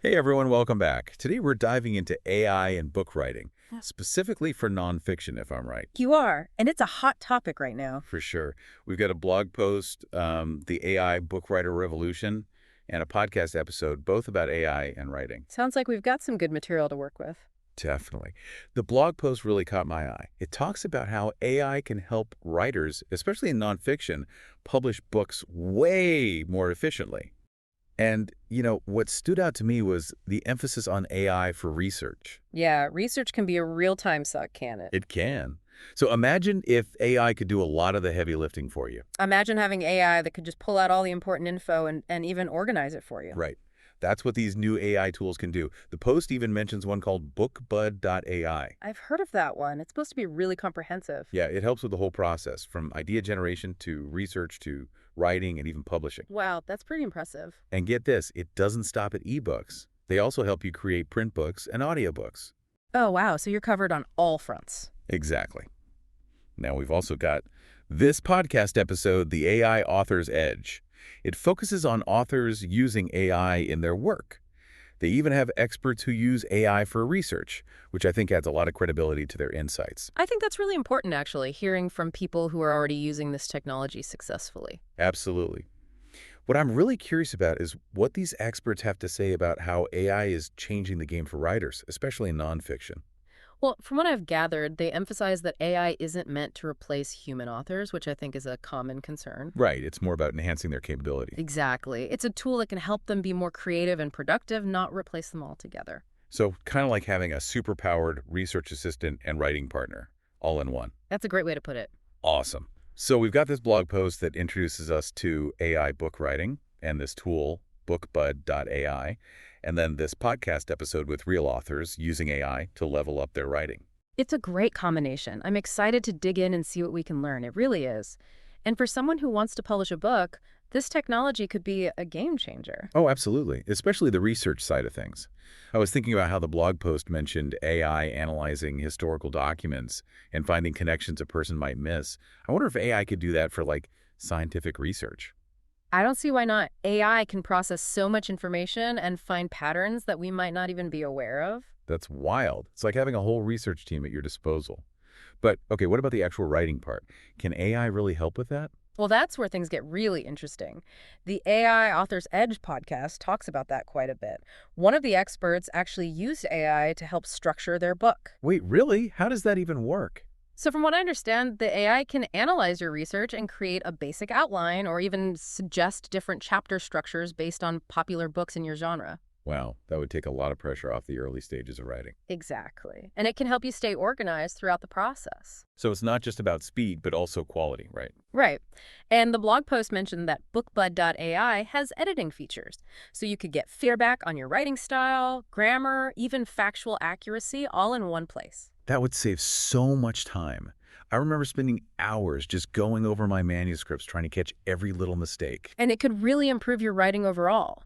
Hey everyone, welcome back. Today we're diving into AI and book writing, Yeah. specifically for nonfiction, if I'm right. You are, and it's a hot topic right now. For sure. We've got a blog post, The AI Book Writer Revolution, and a podcast episode, both about AI and writing. Sounds like we've got some good material to work with. Definitely. The blog post really caught my eye. It talks about how AI can help writers, especially in nonfiction, publish books way more efficiently. And, what stood out to me was the emphasis on AI for research. Yeah, research can be a real-time suck, can it? It can. So imagine if AI could do a lot of the heavy lifting for you. Imagine having AI that could just pull out all the important info and even organize it for you. Right. That's what these new AI tools can do. The post even mentions one called BookBud.ai. I've heard of that one. It's supposed to be really comprehensive. Yeah, it helps with the whole process, from idea generation to research to writing and even publishing. Wow, that's pretty impressive. And get this, it doesn't stop at ebooks. They also help you create print books and audiobooks. Oh, wow, so you're covered on all fronts. Exactly. Now we've also got this podcast episode, The AI Author's Edge. It focuses on authors using AI in their work. They even have experts who use AI for research, which I think adds a lot of credibility to their insights. I think that's really important, actually, hearing from people who are already using this technology successfully. Absolutely. What I'm really curious about is what these experts have to say about how AI is changing the game for writers, especially in nonfiction. Well, from what I've gathered, they emphasize that AI isn't meant to replace human authors, which I think is a common concern. Right, it's more about enhancing their capability. Exactly. It's a tool that can help them be more creative and productive, not replace them altogether. So kind of like having a superpowered research assistant and writing partner, all in one. That's a great way to put it. Awesome. So we've got this blog post that introduces us to AI book writing and this tool, BookBud.ai, and then this podcast episode with real authors using AI to level up their writing. It's a great combination. I'm excited to dig in and see what we can learn. It really is. And for someone who wants to publish a book, this technology could be a game changer. Oh, absolutely, especially the research side of things. I was thinking about how the blog post mentioned AI analyzing historical documents and finding connections a person might miss. I wonder if AI could do that for, like, scientific research. I don't see why not. AI can process so much information and find patterns that we might not even be aware of. That's wild. It's like having a whole research team at your disposal. But, okay, what about the actual writing part? Can AI really help with that? Well, that's where things get really interesting. The AI Author's Edge podcast talks about that quite a bit. One of the experts actually used AI to help structure their book. Wait, really? How does that even work? So from what I understand, the AI can analyze your research and create a basic outline or even suggest different chapter structures based on popular books in your genre. Wow, that would take a lot of pressure off the early stages of writing. Exactly. And it can help you stay organized throughout the process. So it's not just about speed, but also quality, right? Right. And the blog post mentioned that BookBud.ai has editing features. So you could get feedback on your writing style, grammar, even factual accuracy all in one place. That would save so much time. I remember spending hours just going over my manuscripts trying to catch every little mistake. And it could really improve your writing overall.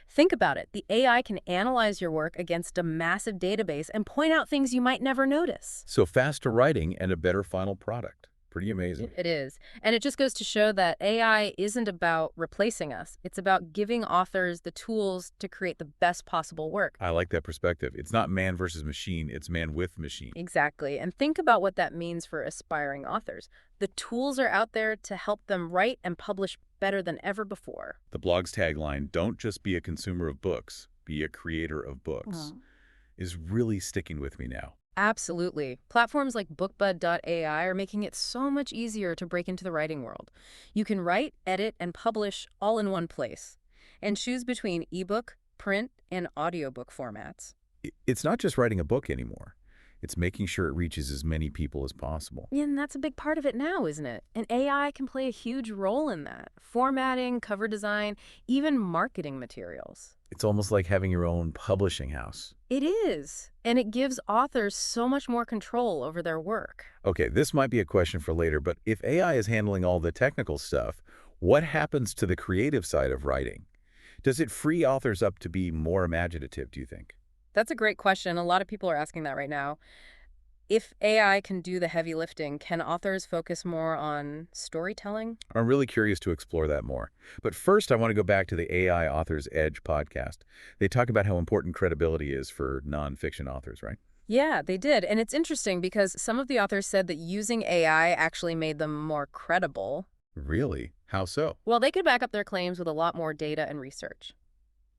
Think about it. The AI can analyze your work against a massive database and point out things you might never notice. So faster writing and a better final product. Pretty amazing. It is. And it just goes to show that AI isn't about replacing us. It's about giving authors the tools to create the best possible work. I like that perspective. It's not man versus machine, it's man with machine. Exactly. And think about what that means for aspiring authors. The tools are out there to help them write and publish better than ever before. The blog's tagline, "Don't just be a consumer of books, be a creator of books," is really sticking with me now. Absolutely. Platforms like BookBud.ai are making it so much easier to break into the writing world. You can write, edit, and publish all in one place, and choose between ebook, print, and audiobook formats. It's not just writing a book anymore. It's making sure it reaches as many people as possible. And that's a big part of it now, isn't it? And AI can play a huge role in that. Formatting, cover design, even marketing materials. It's almost like having your own publishing house. It is. And it gives authors so much more control over their work. Okay, this might be a question for later, but if AI is handling all the technical stuff, what happens to the creative side of writing? Does it free authors up to be more imaginative, do you think? That's a great question. A lot of people are asking that right now. If AI can do the heavy lifting, can authors focus more on storytelling? I'm really curious to explore that more. But first, I want to go back to the AI Author's Edge podcast. They talk about how important credibility is for nonfiction authors, right? Yeah, they did. And it's interesting because some of the authors said that using AI actually made them more credible. Really? How so? Well, they could back up their claims with a lot more data and research.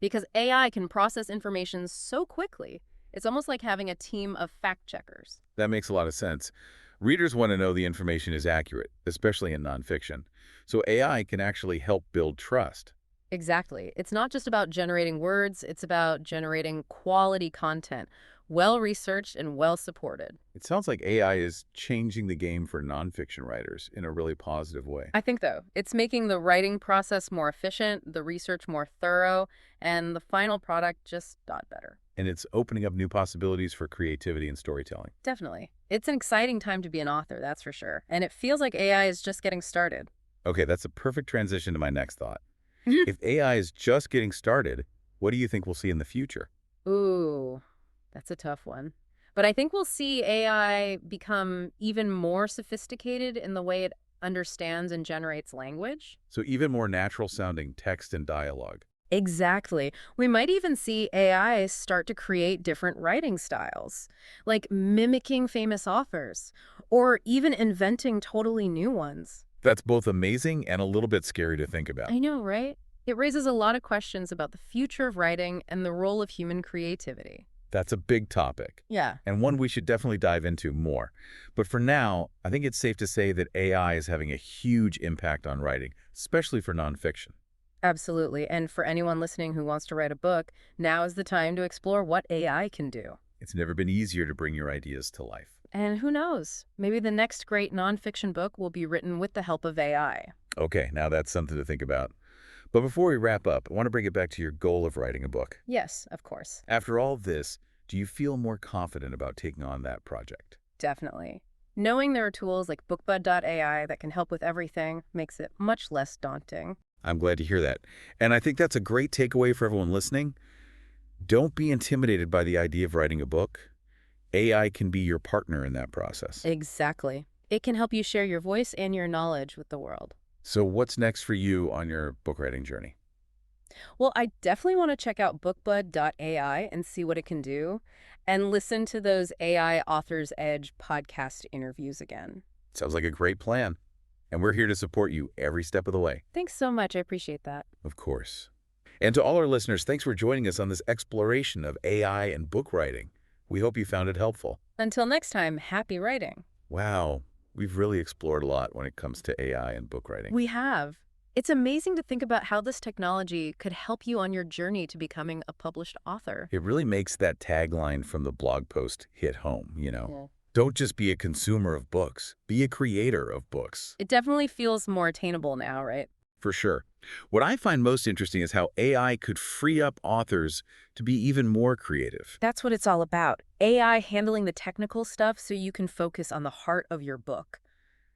Because AI can process information so quickly, it's almost like having a team of fact checkers. That makes a lot of sense. Readers want to know the information is accurate, especially in nonfiction. So AI can actually help build trust. Exactly. It's not just about generating words, it's about generating quality content, well-researched and well-supported. It sounds like AI is changing the game for nonfiction writers in a really positive way. I think, though, it's making the writing process more efficient, the research more thorough, and the final product just dot better. And it's opening up new possibilities for creativity and storytelling. Definitely. It's an exciting time to be an author, that's for sure. And it feels like AI is just getting started. Okay, that's a perfect transition to my next thought. If AI is just getting started, what do you think we'll see in the future? Ooh, that's a tough one. But I think we'll see AI become even more sophisticated in the way it understands and generates language. So even more natural sounding text and dialogue. Exactly. We might even see AI start to create different writing styles, like mimicking famous authors, or even inventing totally new ones. That's both amazing and a little bit scary to think about. I know, right? It raises a lot of questions about the future of writing and the role of human creativity. That's a big topic, Yeah, and one we should definitely dive into more. But for now, I think it's safe to say that AI is having a huge impact on writing, especially for nonfiction. absolutely. And for anyone listening who wants to write a book, now is the time to explore what AI can do. It's never been easier to bring your ideas to life. And who knows, maybe the next great nonfiction book will be written with the help of AI. Okay, now that's something to think about. But before we wrap up, I want to bring it back to your goal of writing a book. Yes, of course. After all of this, do you feel more confident about taking on that project? Definitely. Knowing there are tools like BookBud.ai that can help with everything makes it much less daunting. I'm glad to hear that. And I think that's a great takeaway for everyone listening. Don't be intimidated by the idea of writing a book. AI can be your partner in that process. Exactly. It can help you share your voice and your knowledge with the world. So what's next for you on your book writing journey? Well, I definitely want to check out BookBud.ai and see what it can do, and listen to those AI Author's Edge podcast interviews again. Sounds like a great plan. And we're here to support you every step of the way, Thanks so much. I appreciate that. of course. And to all our listeners, thanks for joining us on this exploration of AI and book writing. We hope you found it helpful. Until next time, happy writing. Wow, we've really explored a lot when it comes to AI and book writing. We have. It's amazing to think about how this technology could help you on your journey to becoming a published author. It really makes that tagline from the blog post hit home, Yeah. Don't just be a consumer of books, be a creator of books. It definitely feels more attainable now, right? For sure. What I find most interesting is how AI could free up authors to be even more creative. That's what it's all about. AI handling the technical stuff so you can focus on the heart of your book,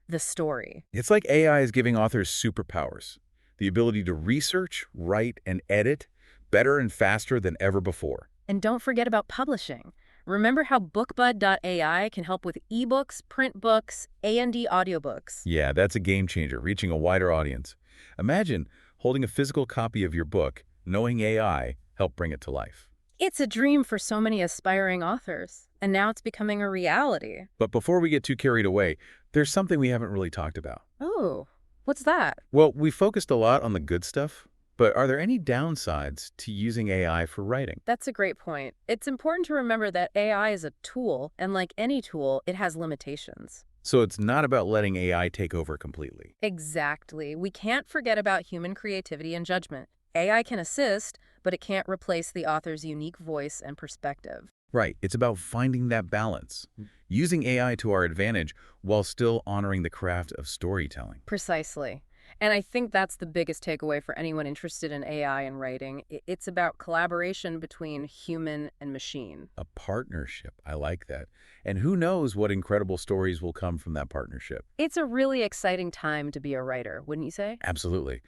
the story. It's like AI is giving authors superpowers, the ability to research, write, and edit better and faster than ever before. And don't forget about publishing. Remember how BookBud.ai can help with ebooks, print books, A&D audiobooks. Yeah, that's a game changer, reaching a wider audience. Imagine holding a physical copy of your book, knowing AI helped bring it to life. It's a dream for so many aspiring authors, and now it's becoming a reality. But before we get too carried away, there's something we haven't really talked about. Oh, what's that? Well, we focused a lot on the good stuff, but are there any downsides to using AI for writing? That's a great point. It's important to remember that AI is a tool, and like any tool, it has limitations. So it's not about letting AI take over completely. Exactly. We can't forget about human creativity and judgment. AI can assist, but it can't replace the author's unique voice and perspective. Right, it's about finding that balance, using AI to our advantage while still honoring the craft of storytelling. Precisely. And I think that's the biggest takeaway for anyone interested in AI and writing. It's about collaboration between human and machine. A partnership, I like that. And who knows what incredible stories will come from that partnership. It's a really exciting time to be a writer, wouldn't you say? Absolutely.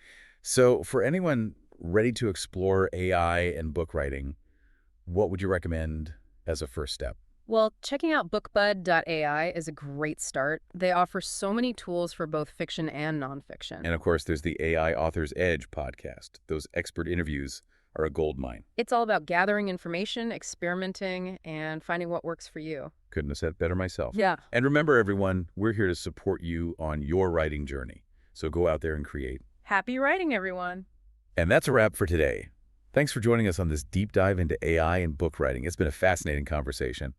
So for anyone ready to explore AI and book writing, what would you recommend as a first step? Well, checking out BookBud.ai is a great start. They offer so many tools for both fiction and nonfiction. And of course, there's the AI Author's Edge podcast. Those expert interviews are a gold mine. It's all about gathering information, experimenting, and finding what works for you. Couldn't have said it better myself. Yeah. And remember, everyone, we're here to support you on your writing journey. So go out there and create. Happy writing, everyone. And that's a wrap for today. Thanks for joining us on this deep dive into AI and book writing. It's been a fascinating conversation.